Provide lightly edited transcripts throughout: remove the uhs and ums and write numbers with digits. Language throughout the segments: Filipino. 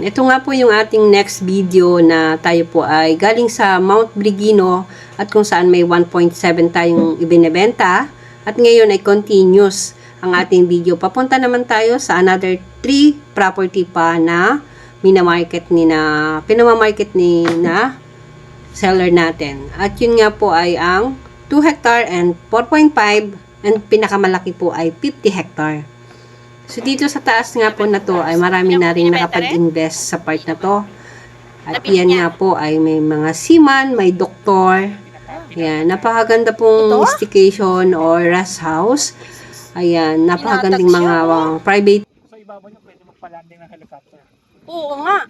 ito nga po yung ating next video na tayo po ay galing sa Mount Brigino at kung saan may 1.7 tayong ibinebenta. At ngayon ay continuous ang ating video. Papunta naman tayo sa another 3 property pa na pinamamarket ni na seller natin. At yun nga po ay ang 2 hectare and 4.5 and pinakamalaki po ay 50 hectare. So, dito sa taas nga po na to ay marami na rin nakapag-invest sa part na to. At yan nga po ay may mga seaman, may doktor. Ayan, napakaganda pong staycation or rest house. Ayan, napakagandang mga private. So, ibabaw nyo pwede magpa-landing ng helicopter. Oo nga.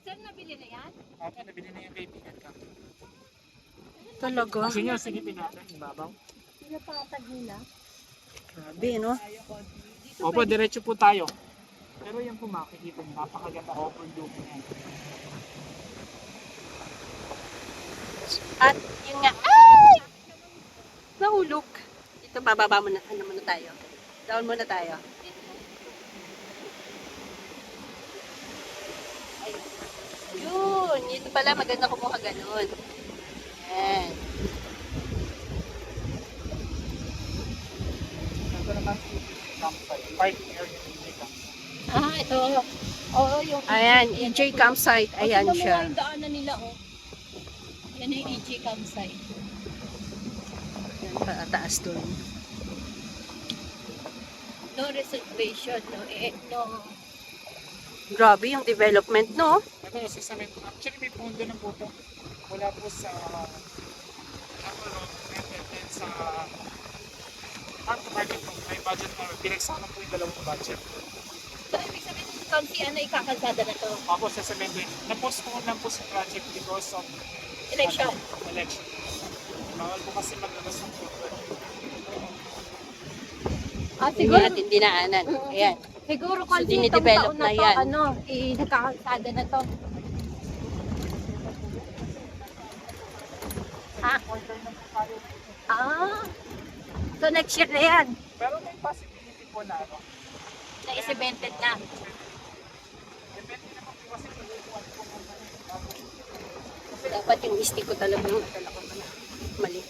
Sir, nabili na yan? Okay, nabili na yung kaibigan ka. Talaga. Gusto nyo, silipin natin, ibabaw. Pinapatag nila. Grabe, no? Opo, diretso po tayo. Pero yan po makikita nyo, napakaganda overlooking yan. At yun nga, ay! Nahulog. Dito, bababa muna. Ano muna tayo? Down muna tayo. Yun. Yun pala, maganda kumuha ganun. Ayan. Ito naman si campsite, parking area ng campsite. Ito. Oo, yung... Ayan, EJ campsite. Ayan Tingnan mo siya. nga yung daanan nila, oh. Yan yung EJ campsite. Ayan, pataas doon. No reservation, no. Grabe yung development, no? Ito, sa cemento. Actually, may pondo ng puto. Wala po sa and then sa market po, may budget na pinagsama po yung dalawang budget. So, ibig sabihin sa Consi, ano, ikakalsada na to? Ako sa cemento, na-postpone lang po sa project because of Election. Election. Bawal po kasi maglabas ng puto. Hindi natin dinaanan. Ayan. Siguro So, Consi, itong dinidevelop taon na na to, yan. nagkakalsada na to. So next year na yan. Pero may possibility po na ano. Na is-cemented na. Depende naman po kasi kung ano po Dapat yung stick ko talaga yung nadala ko pala. Mali.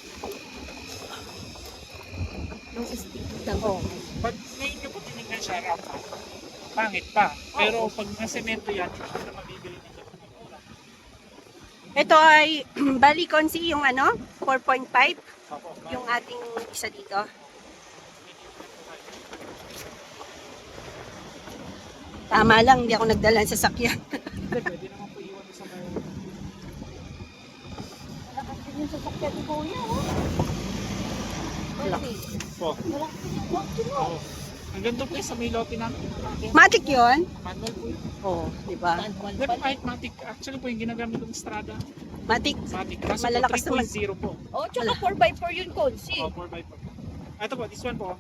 Yung stick lang. Oo. pag ngayon nyo po tinignan siya, pangit pa. Pero pag na-semento yan, hindi na mabibili ninyo. Ito ay bali Consi yung ano, 4.5 Opo, yung ating isa dito. Tama lang, hindi ako nagdala sa sakyan. pwede naman po iwan sa may... Malakas din yung sasakyan ni Kuya, oh. Malaki. Po. Malakas din yung kotse mo. Oo. Hanggang doon po sa may lote namin. Matic yun? Manual po yun. Oo, di ba? Pero kahit Matic, actually po yung ginagamit ng Strada. Matic. Matic. Kaso po Malalakas naman. 3.0 po. Oh, tsaka 4x4 yun, Consi. O, 4x4. Ito po, this one po.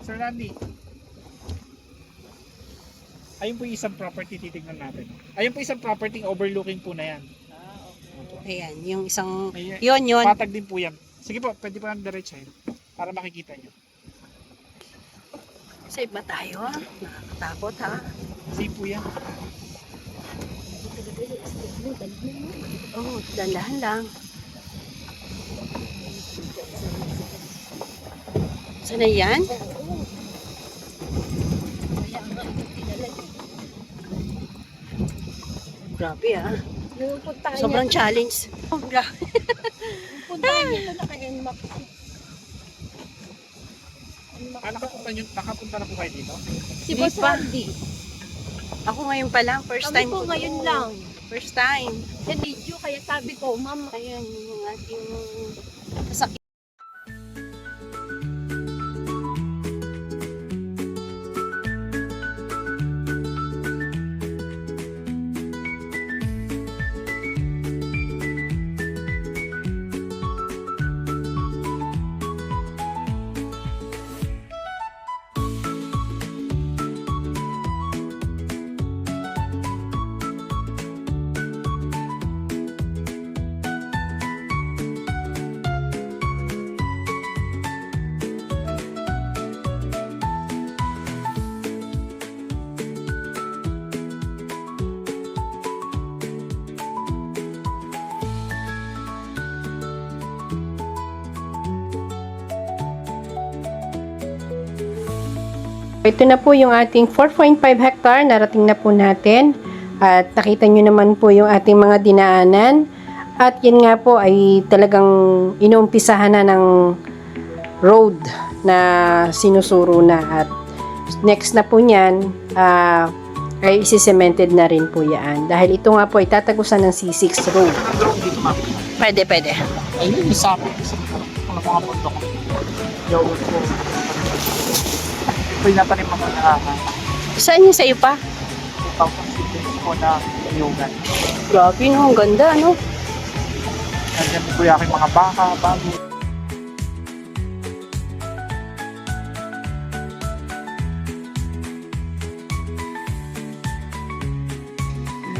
Sir Randy. Ayun po yung isang property titignan natin. Ayun po isang property overlooking po na yan. Ayan, yung isang, Ayun. yun. Patag din po yan. Sige po, pwede po kang diretsahin para makikita nyo. Save ba tayo? Nakakatakot ha? Safe po yan. Oo, dandahan lang. Sana yan? Kaya nga, ito tinala niya. Grabe ah. Yung puntahan Sobrang niya, challenge. Oh, grabe. yung puntahan niya ito naka-NMAX. Nakapunta na po kayo dito? Si Di Boss pa. Randy. Ako ngayon pa lang, first Kami time po ko ngayon to. lang. First time. Sa video, kaya sabi ko, ma'am, Ayan, yung ating sasakyan. Ito na po yung ating 4.5 hectare, narating na po natin. At nakita nyo naman po yung ating mga dinaanan. At yan nga po ay talagang inuumpisahan na ng road na sinusuro na. At next na po niyan, ay isi-cemented na rin po yan. Dahil ito nga po ay tatagusan ng C6 road. Ang drone dito, ma'am. Pwede. Ayun, isa po. Kung mga bundok. Yung po. Ito yung natanim mga Saan yung sa'yo pa? 2016 po na inyugan. Grabe no, ang ganda no. Nandiyan po yung aking mga baka, bago.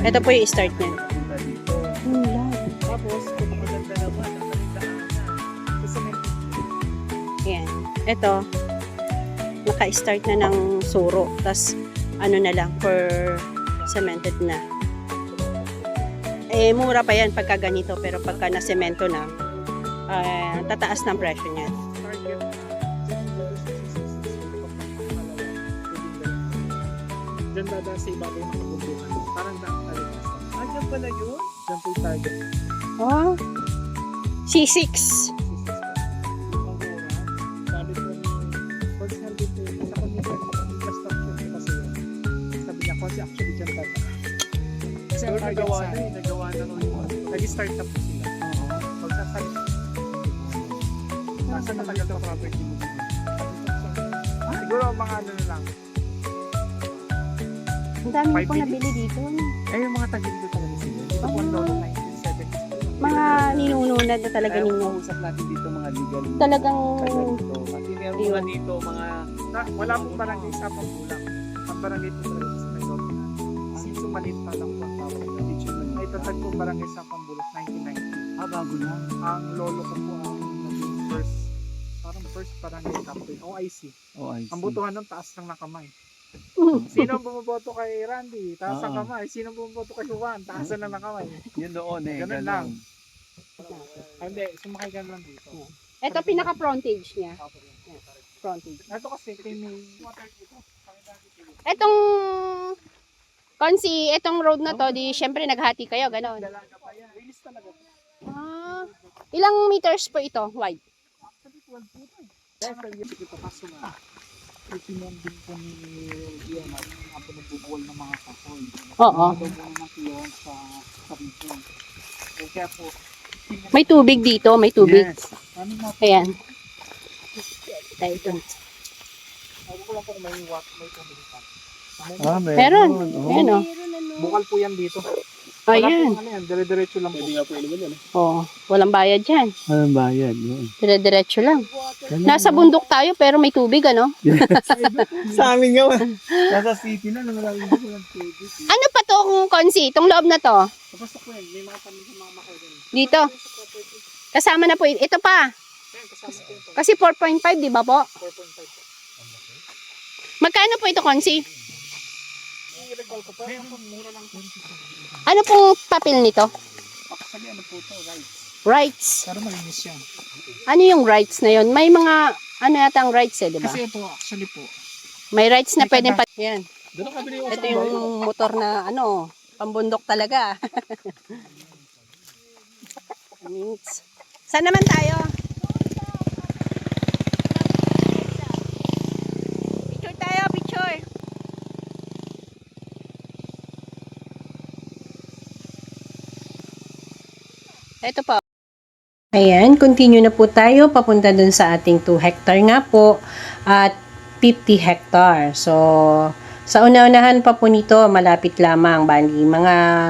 Ito po yung start niya. Tapos, kung maganda naman, nakalitaan na. Sa cement. Ayan. Ito, naka-start na ng suro. Tapos, ano na lang, for cemented na. Eh, mura pa yan pagka ganito. Pero pagka na-semento na, tataas ng presyo niya. Target. Diyan dadaan sa ibabaw ng pagbubuhan. Parang daan talaga. Diyan pala yun? Diyan po yung target. Oh, C6. Sabi ko ni personal dito, sa commission ng infrastructure ko kasi yun. Sabi niya kasi actually dyan dadaan. Kasi ang target sa nagawa na rin. Nag-start na po sila. Pagsasabi. Nasa natagal na property mo dito. Siguro mga ano na lang. Ang dami 5 pong minutes? nabili dito. Eh, yung mga tagil ko talaga sila. Dito po ang lolo 1970s. Mga ninununad na talaga Kaya ninyo. usap natin dito mga legal. Talagang, Dito. Kasi meron mga dito mga Wala pong barangay sa Pambulang. Ang barangay po talaga sa may lolo na. Since umalit pa lang po ang tawag nila. Ay tatag po barangay sa Pambulang 1990. bago na. Ang lolo ko po ang naging first barangay captain. OIC. Oh, I see. Ang butuhan ng taas ng nakamay. Sino ang bumoboto kay Randy? Taas ang Oo. kamay. Sino ang bumoboto kay Juan? Taas ng nakamay. Yun doon eh. Ganun lang. Hindi, sumakay ka lang dito. ito pinaka-frontage niya. Opo, yan. Frontage. Ito kasi kay may water dito. Etong, Konsi, etong road na to, di syempre naghati kayo, gano'n. Dalaga pa yan. Release talaga. Ilang meters po ito, wide? Actually, 12 po ito eh. Dahil sa iyo, ito kaso nga. Itinom din po ni Diana yung mga pinagbubuwal ng mga kahoy. Oo. Mga daw po ng clearance sa region. Kaya po, May tubig dito, may tubig. Yes. ano nga po, Ayan. Tayo dun. ako ko lang po kung may tubig pa. Meron. Oh. Ayan o. Bukal po yan dito. Ayan. Wala po ano yan, dire-diretso lang po. Oh, walang bayad dyan. Anong bayad? Yun. Dire-diretso lang. Nasa bundok tayo pero may tubig, ano? Sa amin nga. Nasa city na. Nangalang dito ng tubig. Ano pa to kung Konsi? Itong loob na to? Tapos po yan, may mga tanim sa mga makaw din. Dito. Kasama na po yun. Ito pa. Ayan, kasama po ito. Kasi 4.5, di ba po? 4.5 po. Magkano po ito, Konsi? I-recall ko po, mura lang po. Ano pong papel nito? Actually, ano po ito, rights. Rights. Pero malinis yan. Ano yung rights na yun? May mga, ano yata ang rights eh, di ba? Kasi ito, actually po, May rights na pwedeng pat... Yan. doon ang kabili yung Ito yung motor na, ano, pambundok talaga. Minutes. Saan naman tayo? Picture tayo, picture. Ito po. Ayan, continue na po tayo papunta dun sa ating 2 hectare nga po at 50 hectare. So, sa una-unahan pa po nito, malapit lamang. Bali,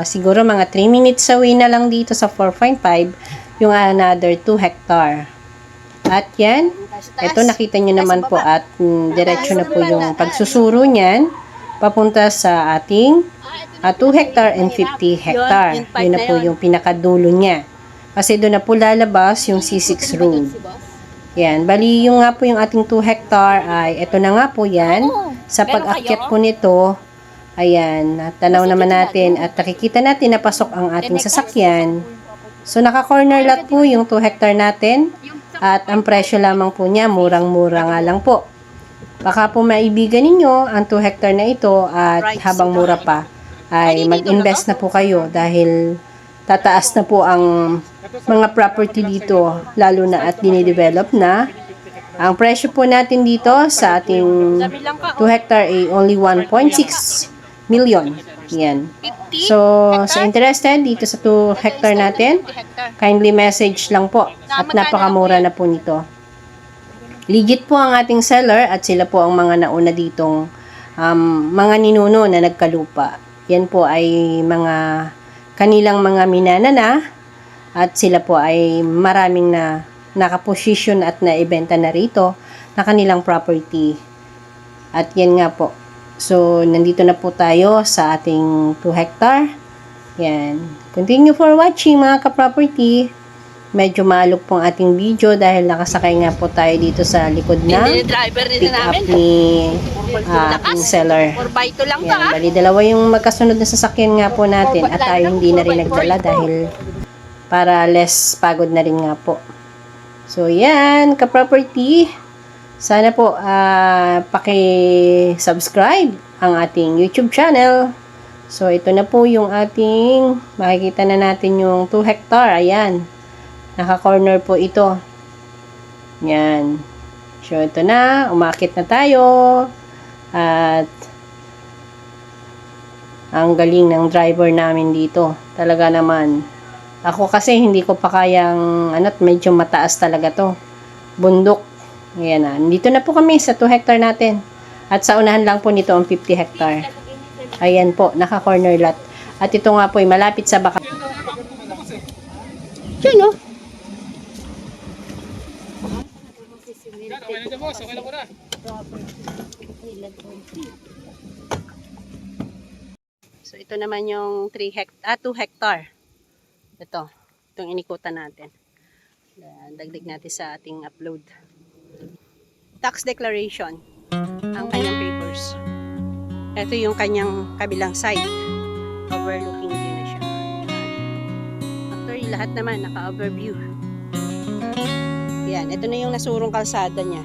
siguro mga 3 minutes away na lang dito sa 4.5 yung another 2 hectare. At yan, ito nakita nyo naman po at diretso na po yung pagsusuro niyan papunta sa ating 2 hectare and 50 hectare. Yun na po yung pinakadulo niya. Kasi doon na po lalabas yung C6 road. Yan. Bali, yung nga po yung ating 2 hectare ay ito na nga po yan. Sa pag-akyat po nito, ayan, tanaw naman natin at nakikita natin na pasok ang ating sasakyan. So, naka-corner lot po yung 2 hectare natin at ang presyo lamang po niya, murang-mura nga lang po. Baka po maibigan ninyo ang 2 hectare na ito at habang mura pa ay mag-invest na po kayo dahil tataas na po ang mga property dito lalo na at dinidevelop na. Ang presyo po natin dito sa ating 2 hectare ay only 1.6 million. Yan. 50? So, sa interested dito sa 2 hectare natin, kindly message lang po at napakamura na po nito. Legit po ang ating seller at sila po ang mga nauna ditong mga ninuno na nagkalupa. Yan po ay mga kanilang mga minana na at sila po ay maraming na nakaposisyon at naibenta na rito na kanilang property. At yan nga po. So, nandito na po tayo sa ating 2 hectare. Yan. Continue for watching mga ka-property. Medyo maalog po ang ating video dahil nakasakay nga po tayo dito sa likod na driver din pick na up namin. ni ating seller. 4x2 lang to, Yan, bali dalawa yung magkasunod na sasakyan nga po natin at tayo hindi na rin nagdala dahil para less pagod na rin nga po. So yan, ka-property. Sana po paki-subscribe ang ating YouTube channel. So ito na po yung ating makikita na natin yung 2 hectare. Ayan. Naka-corner po ito. Yan. So, ito na. Umakit na tayo. At ang galing ng driver namin dito. Talaga naman. Ako kasi hindi ko pa kayang medyo mataas talaga to. Bundok. Ayan na. Dito na po kami sa 2 hectare natin. At sa unahan lang po nito ang 50 hectare. Ayan po. Naka-corner lot. At ito nga po ay malapit sa baka. Diyan o. So, ito naman yung 2 hectare. Itong inikutan natin. Dagdag natin sa ating upload. Tax declaration. Ang kanyang papers. Ito yung kanyang kabilang side. Overlooking view na siya. Actually, lahat naman naka-overview. Yan, ito na yung nasurong kalsada niya.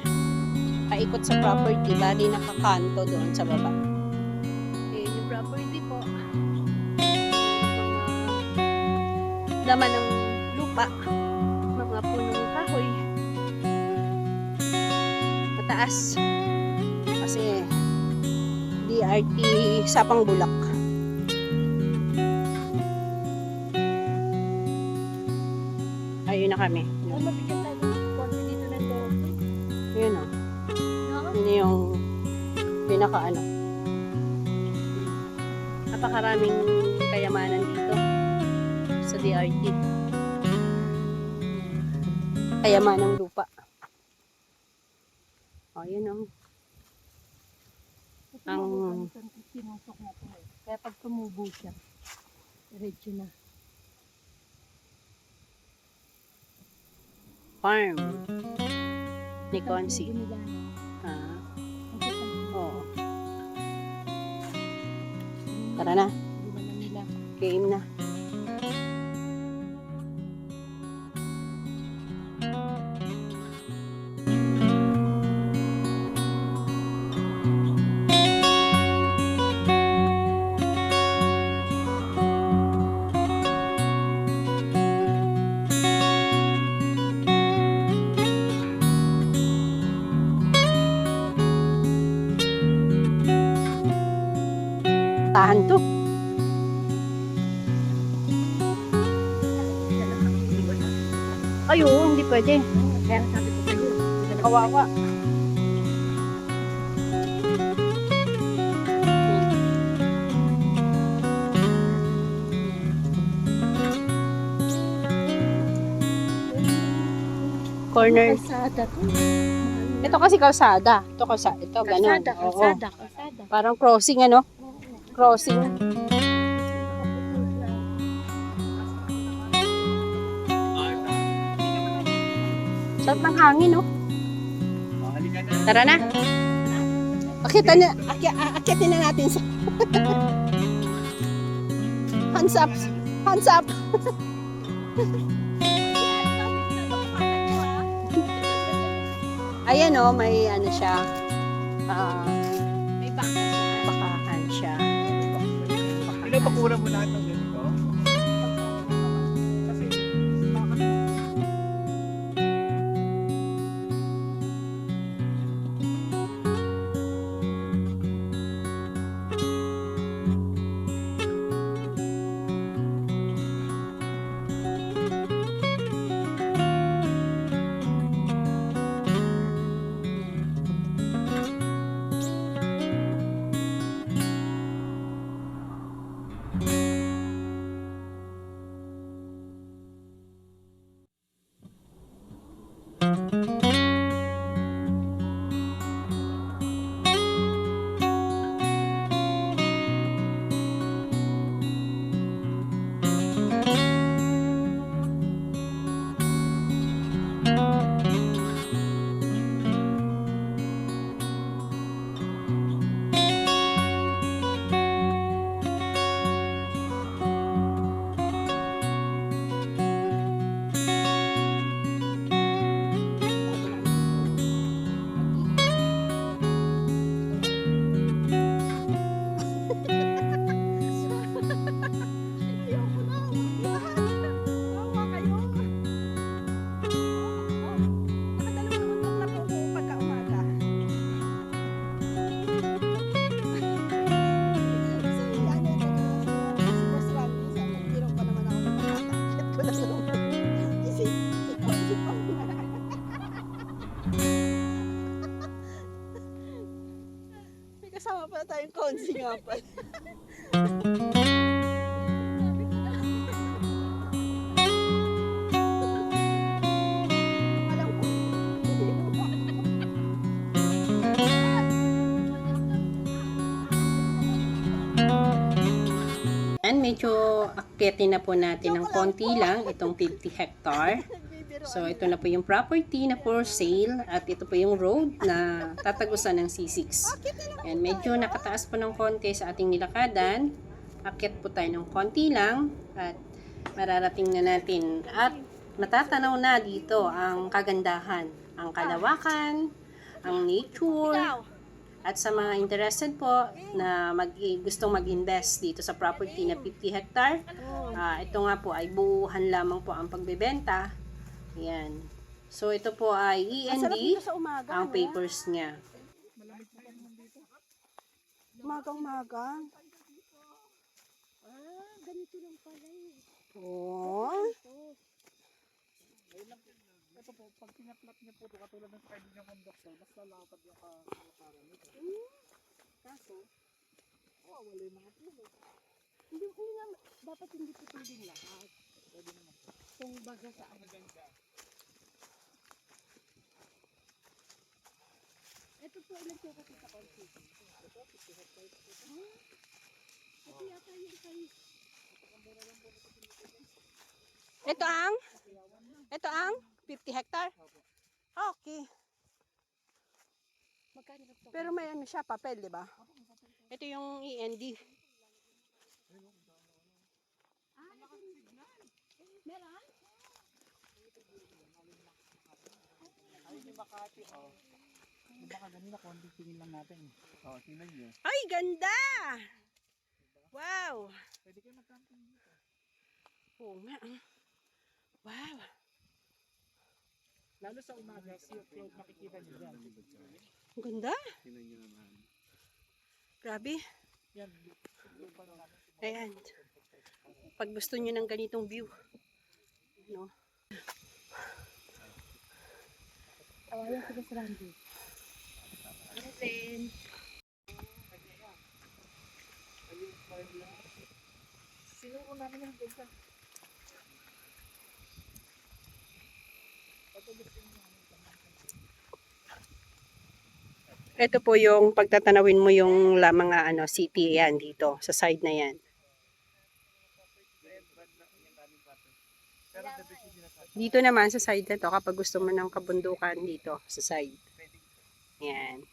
Paikot sa property, bali nakakanto doon sa baba. Ayan yung property po. Laman ng lupa. Mga punong kahoy. Mataas. Kasi DRT Sapang Bulak. Ayun na kami. Yun o. Yun yung pinaka napakaraming kayamanan dito sa DRT. Kayamanang lupa. O, yun o. Kaya pag tumubo siya, diretso na. Farm ni Consi. Oo. Tara na. Game na. Tahan to. Ay, oo, hindi pwede. Kaya sabi ko sa'yo, Kawawa. Corner. kalsada to. Ito kasi kalsada. Ito kalsada. Ito ganun. Oo. Kalsada. Parang crossing Crossing. Sarap ng hangin, no? Tara na. Akitin na natin sa... Hands up. Hands up. Ayan, oh, may ano siya. May baka siya. bakahan siya. Pinapakura mo lahat ng ganito? Kasi, bakit Kasama pala tayong konsi nga pala. Medyo akyatin na po natin ng konti lang itong 50 hectare. So, ito na po yung property na for sale at ito po yung road na tatagusan ng C6. And medyo nakataas po ng konti sa ating nilakadan. Akyat po tayo ng konti lang at mararating na natin. At matatanaw na dito ang kagandahan, ang kalawakan, ang nature. At sa mga interested po na gustong mag-invest dito sa property na 50 hectare, ito nga po ay buuhan lamang po ang pagbebenta. Yan. So, ito po ay E&D, ang papers niya. Magang-magang. Ganito lang pala eh. Oh. ito po, pag pinaplat niyo po ito, katulad ng pwede niyo conductor, mas lalakad yung kalakaran nito. Kaso, wala yung mga pulo. Hindi ko na, dapat hindi putulin lahat. Pwede naman. Kung baga sa ano. Maganda. Ito po, ilan siya kasi sa konti. Ito, 50 hectares po ito. Ito yata yung kay... Ito ang 50 hectare? Okay. Magkano na ito? Pero may ano siya, papel, di ba? Ito yung E&D. Meron? Ay, di Makati, oh. Di baka ganun na, konting tingin lang natin. Oo, tingnan niyo. Ay, ganda! Wow! Pwede kayo mag-camping dito. Oo nga. Wow! Lalo sa umaga, sea of cloud makikita niyo dyan. Ang ganda! Tingnan niyo naman. Grabe. Yan, blue pa naman. Ayan. Pag gusto nyo ng ganitong view. No? Awayan ko sa Randy. Present. Sinuro namin yung hanggang sa... Ito po yung pagtatanawin mo yung mga city yan dito sa side na yan. Dito naman sa side na to kapag gusto mo ng kabundukan dito sa side. Yan.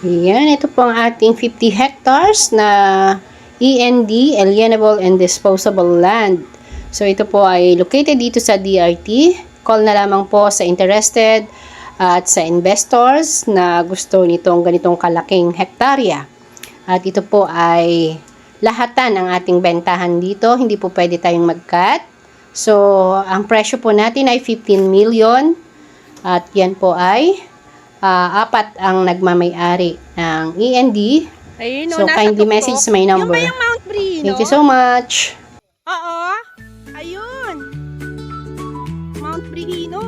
Yan, ito po ang ating 50 hectares na E&D, Alienable and Disposable Land. So ito po ay located dito sa DRT. Call na lamang po sa interested at sa investors na gusto nitong ganitong kalaking hektarya. At ito po ay lahatan ang ating bentahan dito. Hindi po pwede tayong mag-cut. So, ang presyo po natin ay 15 million. At yan po ay 4 ang nagmamay-ari ng END. Ayun, So, kindly message my number. Yung Mount Brino? Thank you so much. Oo. Ayun. Mount Brino.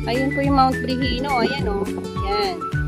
Ayun po yung Mount Brino. Ayan o. Yan.